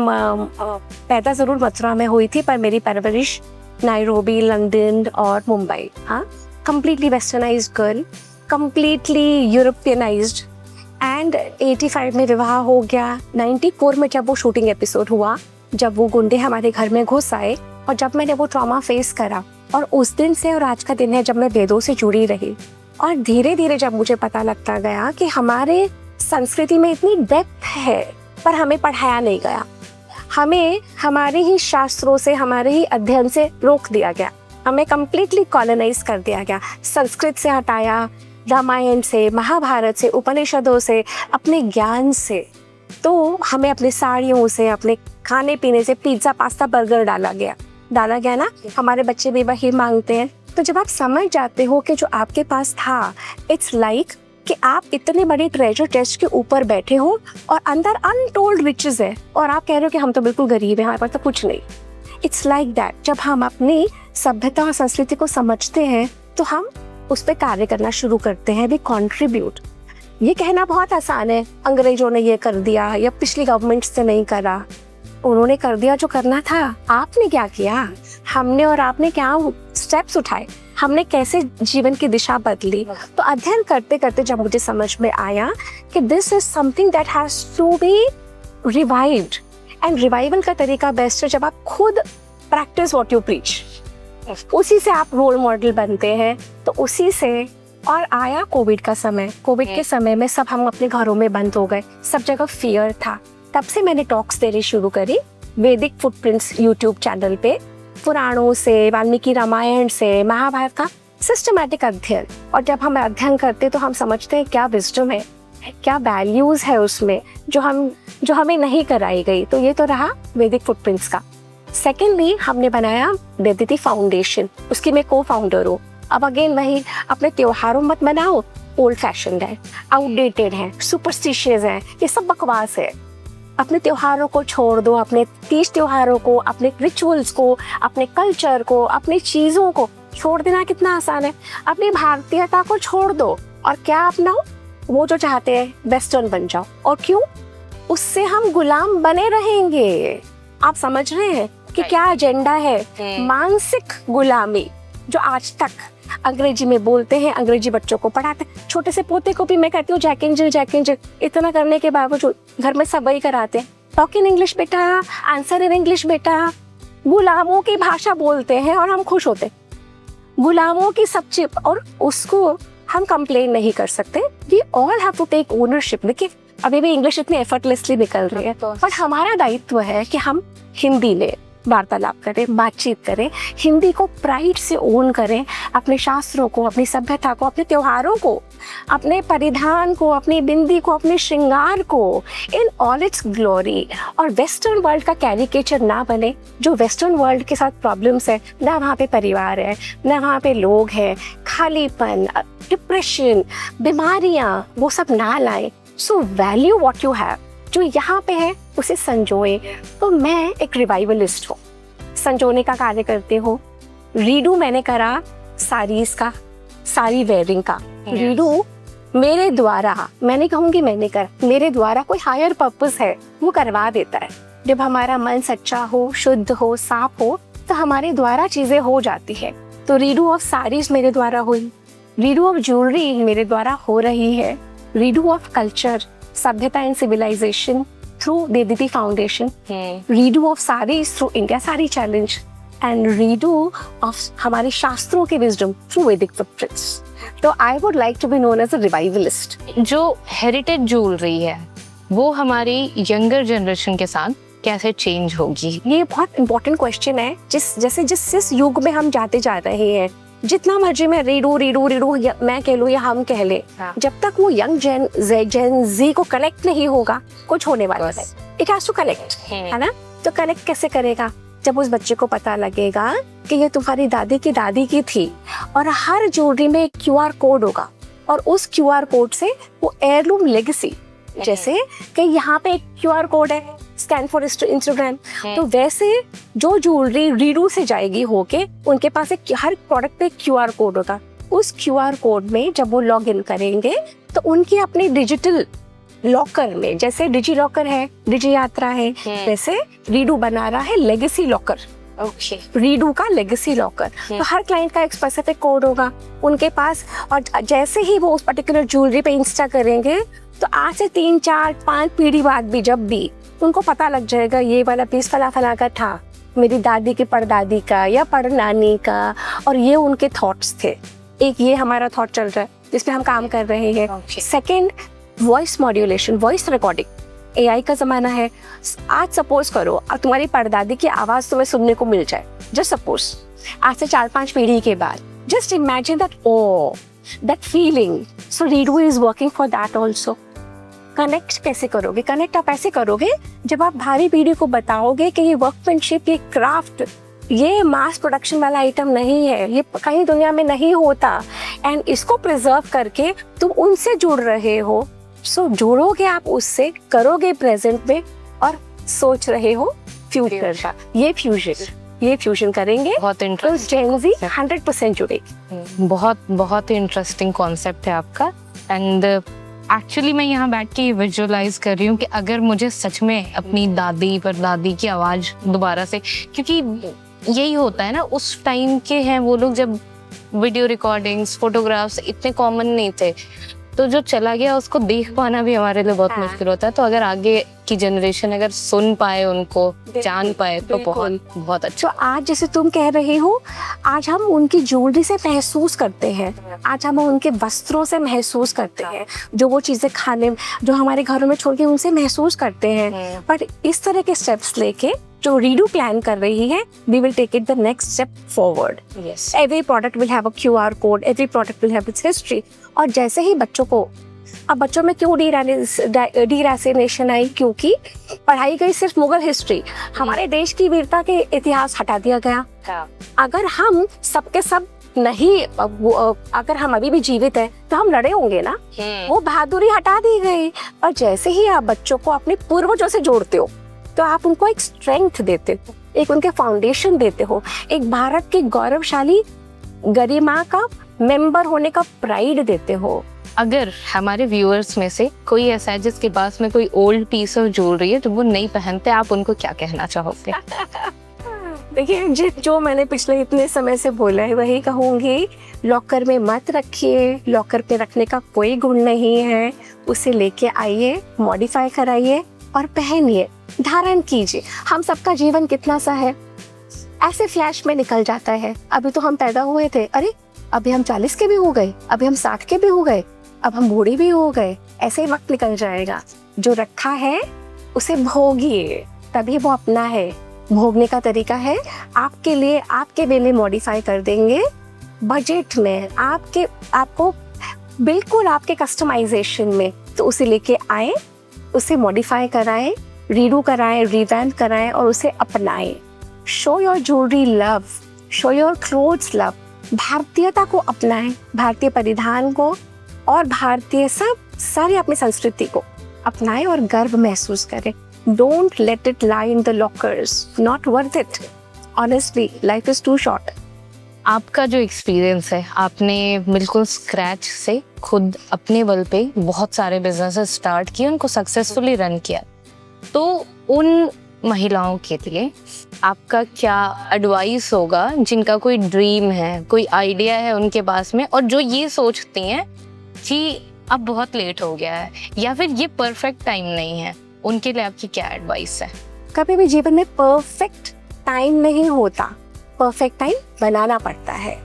Speaker 2: पैदा ज़रूर मथुरा में हुई थी पर मेरी परवरिश नायरोबी, लंदन और मुंबई। हाँ, completely westernised girl, completely europeanised. And 85 में विवाह हो गया। 94 में जब वो शूटिंग एपिसोड हुआ, जब वो गुंडे हमारे घर में घुस आए और जब मैंने वो ट्रॉमा फेस करा, और उस दिन से और आज का दिन है जब मैं वेदों से जुड़ी रही, और धीरे धीरे जब मुझे पता लगता गया कि हमारे संस्कृति में इतनी डेप्थ है पर हमें पढ़ाया नहीं गया, हमें हमारे ही शास्त्रों से, हमारे ही अध्ययन से रोक दिया गया, हमें कम्प्लीटली कॉलोनाइज कर दिया गया, संस्कृत से हटाया, रामायण से, महाभारत से, उपनिषदों से, अपने ज्ञान से। तो हमें अपनी साड़ियों से, अपने खाने पीने से पिज्ज़ा, पास्ता, बर्गर डाला गया ना। हमारे बच्चे भी वही मांगते हैं। तो जब आप समझ जाते हो कि जो आपके पास था, इट्स लाइक कि आप इतने बड़े ट्रेजर चेस्ट के ऊपर बैठे हो और अंदर अनटोल्ड रिचेस है, और आप कह रहे हो कि हम तो बिल्कुल गरीब हैं, हमारे पास तो कुछ नहीं। It's like that. जब हम अपनी सभ्यता और संस्कृति को समझते हैं तो हम उस पर कार्य करना शुरू करते हैं, वी कॉन्ट्रीब्यूट। ये कहना बहुत आसान है, अंग्रेजों ने ये कर दिया या पिछली गवर्नमेंट्स ने नहीं करा। उन्होंने कर दिया जो करना था। आपने क्या किया? हमने और आपने क्या स्टेप्स उठाए? हमने कैसे जीवन की दिशा बदली? तो अध्ययन करते करते जब मुझे समझ में आया कि this is something that has to be revived, and revival का तरीका बेस्ट है जब आप खुद प्रैक्टिस व्हाट यू प्रीच। उसी से आप रोल मॉडल बनते हैं। तो उसी से और आया कोविड का समय। कोविड के समय में सब हम अपने घरों में बंद हो गए, सब जगह फियर था। तब से मैंने टॉक्स देनी शुरू करी वैदिक फुटप्रिंट्स यूट्यूब चैनल पे, पुराणों से, वाल्मीकि रामायण से, महाभारत का सिस्टमैटिक अध्ययन। और जब हम अध्ययन करते तो हम समझते हैं क्या विजडम है, क्या वैल्यूज है उसमें जो हमें नहीं कराई गई। तो ये तो रहा वैदिक फुटप्रिंट्स का। सेकेंडली हमने बनाया वेदिति फाउंडेशन, उसकी मैं को फाउंडर हूँ। अब अगेन वही, अपने त्योहारों मत मनाओ, ओल्ड फैशन है, आउटडेटेड है, सुपरस्टिशियस है, ये सब बकवास है। अपने त्योहारों को छोड़ दो, अपने तीज त्योहारों को, अपने रिचुअल्स को, अपने कल्चर को, अपनी चीज़ों को छोड़ देना कितना आसान है। अपनी भारतीयता को छोड़ दो और क्या अपनाओ? वो जो चाहते हैं वेस्टर्न बन जाओ। और क्यों? उससे हम गुलाम बने रहेंगे। आप समझ रहे हैं कि क्या एजेंडा है? मानसिक गुलामी, जो आज तक अंग्रेजी में बोलते हैं, अंग्रेजी बच्चों को पढ़ाते हैं। छोटे से पोते को भी मैं कहती हूँ जैक एंड जिल, इतना करने के बावजूद घर में सब वही कराते हैं। टॉक इन इंग्लिश बेटा, आंसर इन इंग्लिश बेटा। गुलामों की भाषा बोलते हैं और हम खुश होते हैं। गुलामों की सब चिप, और उसको हम कंप्लेन नहीं कर सकते। We all have to take ownership. देखिए अभी भी इंग्लिश इतनी एफर्टलेसली निकल रही है, बट हमारा दायित्व है कि हम हिंदी में वार्तालाप करें, बातचीत करें, हिंदी को प्राइड से ओन करें, अपने शास्त्रों को, अपनी सभ्यता को, अपने त्योहारों को, अपने परिधान को, अपनी बिंदी को, अपने श्रृंगार को इन ऑल इट्स ग्लोरी। और वेस्टर्न वर्ल्ड का कैरिकेचर ना बने। जो वेस्टर्न वर्ल्ड के साथ प्रॉब्लम्स है ना, वहाँ पे परिवार है ना, वहाँ पे लोग हैं, खालीपन, डिप्रेशन, बीमारियाँ, वो सब ना लाए। So value what you have, जो यहाँ पे है उसे संजोए। तो मैं एक रिवाइवलिस्ट हूँ, संजोने का कार्य करती हूँ। रीडू मैंने करा साड़ीज का, साड़ी वेयरिंग का। रीडू मेरे द्वारा, मैं नहीं कहूँगी मैंने कर, मेरे द्वारा कोई हायर पर्पस है वो करवा देता है। जब हमारा मन सच्चा हो, शुद्ध हो, साफ हो, तो हमारे द्वारा चीजें हो जाती है। तो रीडू ऑफ साड़ीज मेरे द्वारा हुई, रीडू ऑफ ज्वेलरी मेरे द्वारा हो रही है, रीडू ऑफ कल्चर, सभ्यता एंड सिविलाइजेशन थ्रू देदिति foundation, redo of saris through India sari challenge, and redo of हमारे शास्त्रों के विजडम थ्रू वैदिक फुटप्रिंट्स। तो I would like to be known as a revivalist.
Speaker 1: जो हेरिटेज ज्वेलरी है वो हमारी यंगर जनरेशन के साथ कैसे चेंज होगी?
Speaker 2: ये बहुत इंपॉर्टेंट क्वेश्चन है। जिस युग में हम जाते जा रहे हैं, जितना मर्जी में रीडू मैं कह लूँ या हम कह ले, जब तक वो यंग जेन जी को कनेक्ट नहीं होगा, कुछ होने वाला है। इट हैज टू कनेक्ट, है ना? तो कनेक्ट कैसे करेगा? जब उस बच्चे को पता लगेगा कि ये तुम्हारी दादी की थी, और हर ज्वेलरी में एक QR कोड होगा, और उस QR कोड से वो एयरलूम लेगेसी, जैसे कि यहाँ पे एक QR कोड है, स्कैन फॉर इंस्टाग्राम, तो वैसे जो ज्वेलरी रीडू से जाएगी होके, उनके पास एक हर प्रोडक्ट पे एक QR कोड होगा। उस QR कोड में जब वो लॉग इन करेंगे तो उनकी अपनी डिजिटल लॉकर में, जैसे डिजी लॉकर है, डिजी यात्रा है, वैसे रीडू बना रहा है लेगेसी लॉकर। रीडू का लेगेसी लॉकर। तो हर क्लाइंट का एक स्पेसिफिक कोड होगा उनके पास, और जैसे ही वो उस पर्टिकुलर ज्वेलरी पे इंस्टा करेंगे, तो आज से 3, 4, 5 पीढ़ी बाद भी जब भी उनको पता लग जाएगा ये वाला पीस फला का था, मेरी दादी की परदादी का या परनानी का, और ये उनके थॉट्स थे। एक ये हमारा थॉट चल रहा है जिसपे हम काम कर रहे हैं। Second, voice modulation, voice recording. AI का जमाना है। आज सपोज करो अब तुम्हारी परदादी की आवाज तुम्हें सुनने को मिल जाए, जस्ट सपोज, आज से 4-5 पीढ़ी के बाद, just imagine that, oh that feeling. So Redo is working for that also. Connect कैसे करोगे? कनेक्ट आप ऐसे करोगे जब आप भावी पीढ़ी को बताओगे कि ये वर्कमैनशिप, ये क्राफ्ट, ये मास प्रोडक्शन वाला आइटम नहीं है, ये कहीं दुनिया में नहीं होता, एंड इसको प्रिजर्व करके तुम उनसे जुड़ रहे हो। सो जुड़ोगे आप उससे, करोगे प्रेजेंट में, और सोच रहे हो फ्यूचर का। ये फ्यूजन करेंगे,
Speaker 1: बहुत इंटरेस्टिंग,
Speaker 2: जेन ज़ी 100% जुड़ेगी।
Speaker 1: बहुत इंटरेस्टिंग कॉन्सेप्ट है आपका। एंड एक्चुअली मैं यहाँ बैठ के विजुअलाइज कर रही हूँ कि अगर मुझे सच में अपनी दादी परदादी की आवाज़ दोबारा से, क्योंकि यही होता है ना, उस टाइम के हैं वो लोग जब वीडियो रिकॉर्डिंग्स, फोटोग्राफ्स इतने कॉमन नहीं थे, तो जो चला गया उसको देख पाना भी हमारे लिए बहुत मुश्किल होता है। तो अगर आगे की जनरेशन अगर सुन पाए, उनको जान पाए, तो बहुत अच्छा।
Speaker 2: तो आज जैसे तुम कह रहे हो, आज हम उनकी ज्वेलरी से महसूस करते हैं, आज हम उनके वस्त्रों से महसूस करते हैं, जो वो चीजें खाने, जो हमारे घरों में छोड़ के उनसे महसूस करते हैं। बट इस तरह के स्टेप्स लेके जो रीडू प्लान कर रही है, we will take it the next step forward.
Speaker 1: Yes.
Speaker 2: Every product will have a QR code, every product will have its history. और जैसे ही बच्चों को अब बच्चों में क्यों डीरेसिनेशन आई? क्योंकि पढ़ाई गई सिर्फ मुगल हिस्ट्री, हमारे देश की वीरता के इतिहास हटा दिया गया। अगर हम सबके सब नहीं, अगर हम अभी भी जीवित हैं तो हम लड़े होंगे ना। वो बहादुरी हटा दी गई। और जैसे ही आप बच्चों को अपने पूर्वजों से जोड़ते हो तो आप उनको एक स्ट्रेंथ देते हो, एक उनके फाउंडेशन देते हो, एक भारत के गौरवशाली गरिमा का मेंबर होने का प्राइड देते हो।
Speaker 1: अगर हमारे व्यूअर्स में से कोई ऐसा है जिसके पास में कोई ओल्ड पीस ऑफ ज्वेलरी है तो वो नहीं पहनते, आप उनको क्या कहना चाहोगे?
Speaker 2: देखिए, जो मैंने पिछले इतने समय से बोला है वही कहूँगी। लॉकर में मत रखिए, लॉकर पे रखने का कोई गुण नहीं है। उसे लेके आइए, मॉडिफाई कराइए और पहनिए, धारण कीजिए। हम सबका जीवन कितना सा है, ऐसे फ्लैश में निकल जाता है। अभी तो हम पैदा हुए थे, अरे अभी हम 40 के भी हो गए, अभी हम 60 के भी हो गए, अब हम बूढ़े भी हो गए। ऐसे ही वक्त निकल जाएगा। जो रखा है उसे भोगिए, तभी वो अपना है। भोगने का तरीका है आपके लिए, आपके लिए मॉडिफाई कर देंगे बजट में, आपको बिल्कुल आपके कस्टमाइजेशन में। तो उसे लेके आए, उसे मॉडिफाई कराएं, रीडू कराएं, रिवैम्प कराएं और उसे अपनाएं। Show your jewellery love, show your clothes love. भारतीयता को अपनाएं, भारतीय परिधान को और भारतीय सारी अपनी संस्कृति को अपनाएं और गर्व महसूस करें। Don't let it lie in the lockers. Not worth it. Honestly, life is too short.
Speaker 1: आपका जो एक्सपीरियंस है, आपने बिल्कुल स्क्रैच से खुद अपने बल पे बहुत सारे बिजनेसेस स्टार्ट किए, उनको सक्सेसफुली रन किया। तो उन महिलाओं के लिए आपका क्या एडवाइस होगा जिनका कोई ड्रीम है, कोई आइडिया है उनके पास में, और जो ये सोचती हैं कि अब बहुत लेट हो गया है या फिर ये परफेक्ट टाइम नहीं है, उनके लिए आपकी क्या एडवाइस है?
Speaker 2: कभी भी जीवन में परफेक्ट टाइम नहीं होता, परफेक्ट टाइम बनाना पड़ता है।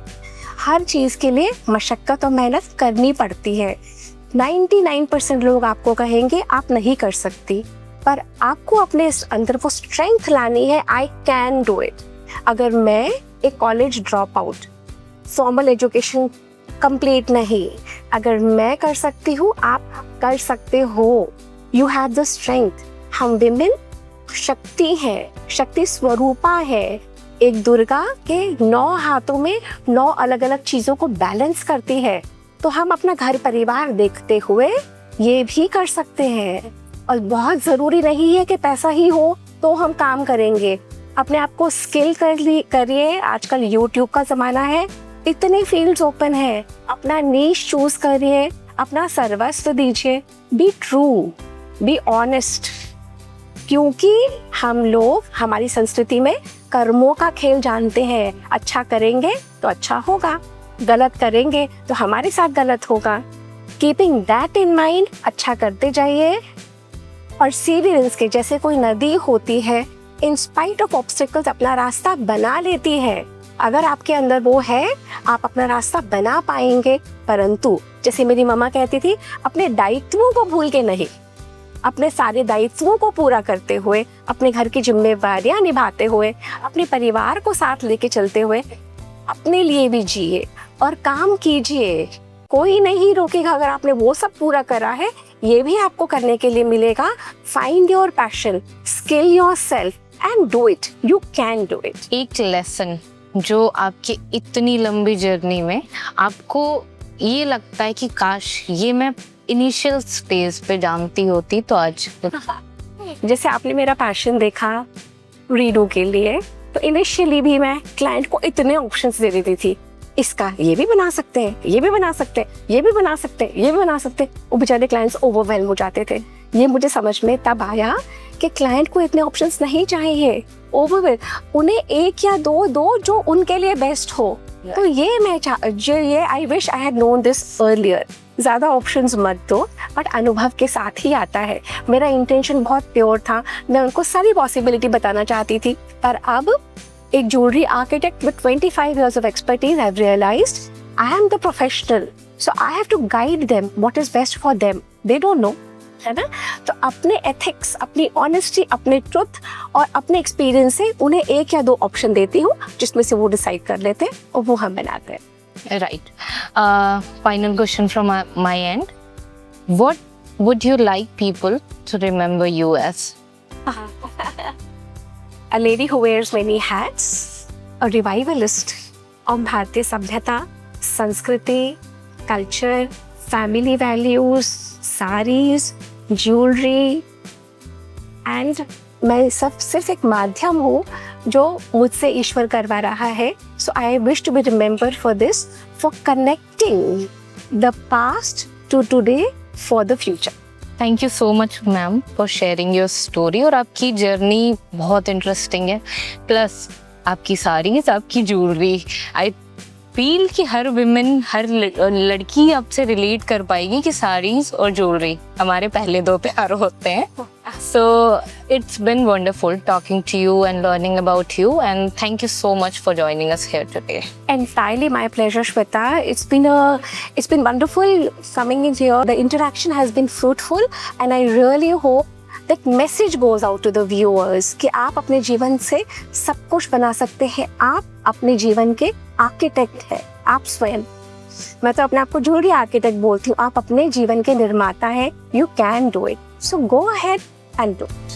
Speaker 2: हर चीज के लिए मशक्कत और मेहनत करनी पड़ती है। 99% लोग आपको कहेंगे आप नहीं कर सकती, पर आपको अपने अंदर वो स्ट्रेंथ लानी है। I can do it. अगर मैं एक college drop out, formal education complete नहीं, अगर मैं कर सकती हूँ, आप कर सकते हो। You have the strength. हम विमेन शक्ति है, शक्ति स्वरूपा है। एक दुर्गा के 9 हाथों में 9 अलग अलग चीजों को बैलेंस करती है। तो हम अपना घर परिवार देखते हुए ये भी कर सकते हैं। और बहुत जरूरी नहीं है कि पैसा ही हो तो हम काम करेंगे। अपने आप को स्किल करिए। आजकल यूट्यूब का जमाना है, इतने फील्ड्स ओपन है। अपना नीश चूज करिए, अपना सर्वस्व दीजिए। Be true, be honest. क्योंकि हम लोग हमारी संस्कृति में कर्मों का खेल जानते हैं। अच्छा करेंगे तो अच्छा होगा, गलत करेंगे तो हमारे साथ गलत होगा। कीपिंग दैट इन माइंड, अच्छा करते जाइए। और सीरियल्स के जैसे कोई नदी होती है, इन स्पाइट ऑफ ऑब्स्टिकल्स अपना रास्ता बना लेती है। अगर आपके अंदर वो है, आप अपना रास्ता बना पाएंगे। परंतु जैसे मेरी मम्मा कहती थी, अपने दायित्वों को भूल के नहीं, अपने सारे दायित्वों को पूरा करते हुए, अपने घर की जिम्मेवारियां निभाते हुए, अपने परिवार को साथ लेके चलते हुए, अपने लिए भी जिए और काम कीजिए। कोई नहीं रोकेगा अगर आपने वो सब पूरा करा है। ये भी आपको करने के लिए मिलेगा। Find your passion, skill yourself and do it. You can do it.
Speaker 1: एक लेसन जो आपकी इतनी लंबी जर्नी में आपको ये लगता है कि काश ये मैं इनिशियल स्टेज पे जानती होती तो आज।
Speaker 2: जैसे आपने मेरा पैशन देखा रीडू के लिए, तो इनिशियली भी मैं क्लाइंट को इतने ऑप्शंस दे देती थी। इसका ये भी बना सकते हैं, ये भी बना सकते हैं, ये भी बना सकते हैं, ये भी बना सकते हैं। वो बेचारे क्लाइंट्स ओवरवेल्म हो जाते थे। ये मुझे समझ में तब आया कि क्लाइंट को इतने ऑप्शंस नहीं चाहिए। ओवरवेल्म, उन्हें एक या दो दो जो उनके लिए बेस्ट हो। तो ये I wish I had known this earlier. ज्यादा ऑप्शंस मत दो, बट अनुभव के साथ ही आता है। मेरा इंटेंशन बहुत प्योर था, मैं उनको सारी पॉसिबिलिटी बताना चाहती थी। पर अब एक jewellery architect with 25 years of expertise, I've realized I am the professional, so I have to guide them what is best for them. They don't know, है ना? तो अपने एथिक्स, अपनी ऑनेस्टी, अपने ट्रुथ और अपने एक्सपीरियंस से उन्हें एक या दो ऑप्शन देती हूँ जिसमें से वो डिसाइड कर लेते हैं और वो हम बनाते हैं।
Speaker 1: Right. Final question from my and. what would you like people to remember you as?
Speaker 2: A lady who wears many hats, a revivalist of भारतीय सभ्यता, संस्कृति, culture, family values, sarees, jewelry, and मैं सब सिर्फ एक माध्यम हूँ जो मुझसे ईश्वर करवा रहा है. So I wish to be remembered for this, for connecting the past to today for the future.
Speaker 1: Thank you so much ma'am for sharing your story. और आपकी जर्नी बहुत इंटरेस्टिंग है. प्लस आपकी साड़ीज, आपकी ज्वेलरी, आई फील कि हर women, हर लड़की आपसे relate कर पाएगी कि साड़ीज और ज्वेलरी हमारे पहले दो प्यार होते हैं. So it's been wonderful talking to you and learning about you, and thank you so much for joining us here today.
Speaker 2: Entirely my pleasure, Shweta. It's been wonderful coming in here. The interaction has been fruitful, and I really hope that message goes out to the viewers कि आप अपने जीवन से सब कुछ बना सकते हैं. आप अपने जीवन के आर्किटेक्ट हैं. आप स्वयं, मैं तो अपने आप को ज्वेलरी आर्किटेक्ट बोलती हूँ, आप अपने जीवन के निर्माता हैं. You can do it. So go ahead and do it.